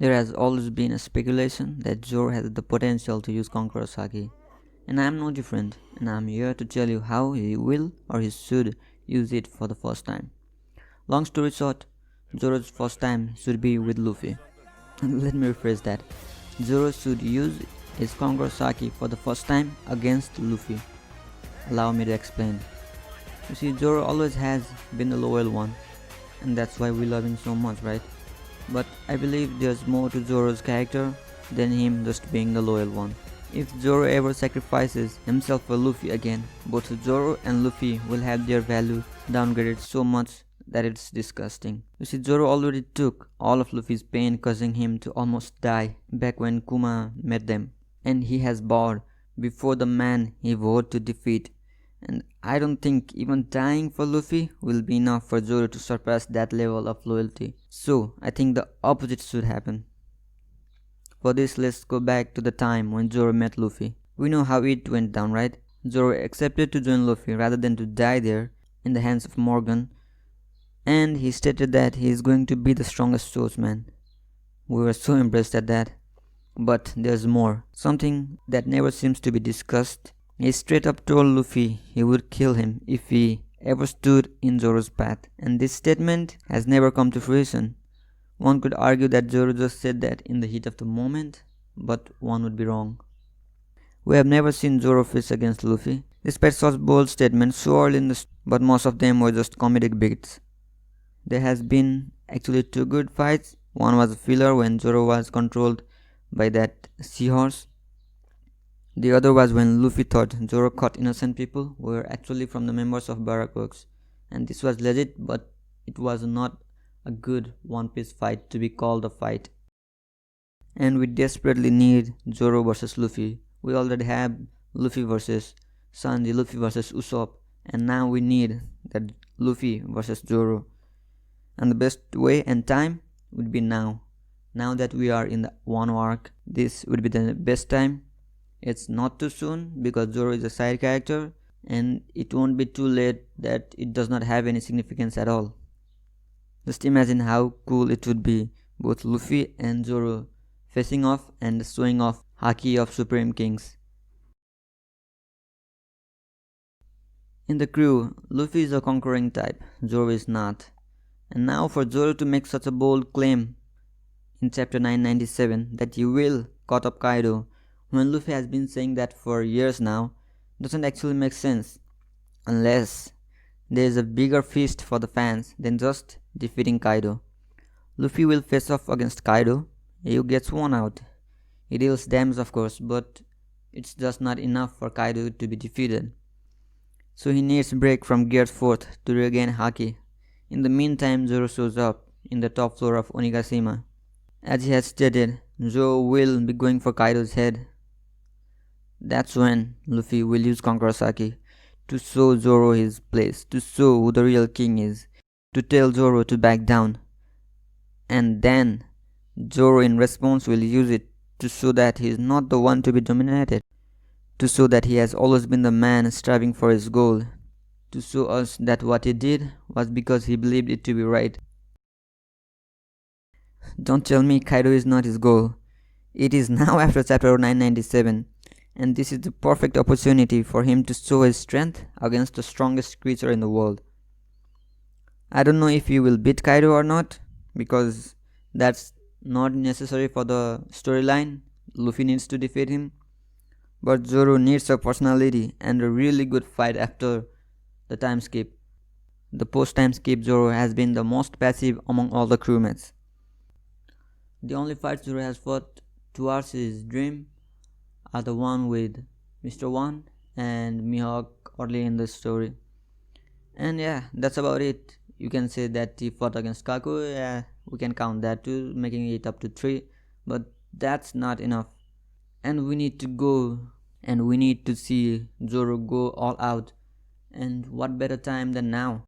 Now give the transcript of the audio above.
There has always been a speculation that Zoro has the potential to use Conqueror's Haki, and I am no different, and I am here to tell you how he will or he should use it for the first time. Long story short, Zoro's first time should be with Luffy. Let me rephrase that. Zoro should use his Conqueror's Haki for the first time against Luffy. Allow me to explain. You see, Zoro always has been the loyal one, and that's why we love him so much, right? But I believe there's more to Zoro's character than him just being the loyal one. If Zoro ever sacrifices himself for Luffy again, both Zoro and Luffy will have their value downgraded so much that it's disgusting. You see, Zoro already took all of Luffy's pain, causing him to almost die back when Kuma met them, and he has bowed before the man he vowed to defeat. And I don't think even dying for Luffy will be enough for Zoro to surpass that level of loyalty. So I think the opposite should happen. For this, let's go back to the time when Zoro met Luffy. We know how it went down, right? Zoro accepted to join Luffy rather than to die there in the hands of Morgan, and he stated that he is going to be the strongest swordsman. We were so impressed at that. But there's more. Something that never seems to be discussed. He straight up told Luffy he would kill him if he ever stood in Zoro's path, and this statement has never come to fruition. One could argue that Zoro just said that in the heat of the moment, but one would be wrong. We have never seen Zoro face against Luffy, despite such bold statements so early in the story, but most of them were just comedic bits. There has been actually two good fights. One was a filler when Zoro was controlled by that seahorse. The other was when Luffy thought Zoro caught innocent people who were actually from the members of Barak Works, and this was legit, but it was not a good One Piece fight to be called a fight. And we desperately need Zoro versus Luffy. We already have Luffy versus Sanji, Luffy versus Usopp, and now we need that Luffy versus Zoro. And the best way and time would be now. Now that we are in the Wano arc, this would be the best time. It's not too soon because Zoro is a side character, and it won't be too late that it does not have any significance at all. Just imagine how cool it would be, both Luffy and Zoro facing off and showing off Haki of Supreme Kings. In the crew, Luffy is a conquering type, Zoro is not. And now for Zoro to make such a bold claim in chapter 997 that he will caught up Kaido, when Luffy has been saying that for years now, doesn't actually make sense, unless there is a bigger feast for the fans than just defeating Kaido. Luffy will face off against Kaido. He gets one out. He deals damage, of course, but it's just not enough for Kaido to be defeated. So he needs a break from Gear's Fort to regain Haki. In the meantime, Zoro shows up in the top floor of Onigashima. As he has stated, Zoro will be going for Kaido's head. That's when Luffy will use Conqueror's Haki to show Zoro his place, to show who the real king is, to tell Zoro to back down. And then Zoro in response will use it to show that he is not the one to be dominated, to show that he has always been the man striving for his goal, to show us that what he did was because he believed it to be right. Don't tell me Kaido is not his goal. It is now after chapter 997, and this is the perfect opportunity for him to show his strength against the strongest creature in the world. I don't know if he will beat Kaido or not, because that's not necessary for the storyline. Luffy needs to defeat him, but Zoro needs a personality and a really good fight after the time skip. The post-time skip Zoro has been the most passive among all the crewmates. The only fights Zoro has fought towards his dream are the one with Mr. One and Mihawk early in the story. And yeah, that's about it. You can say that he fought against Kaku, yeah, we can count that too, making it up to 3, but that's not enough. And we need to go, and we need to see Zoro go all out, and what better time than now?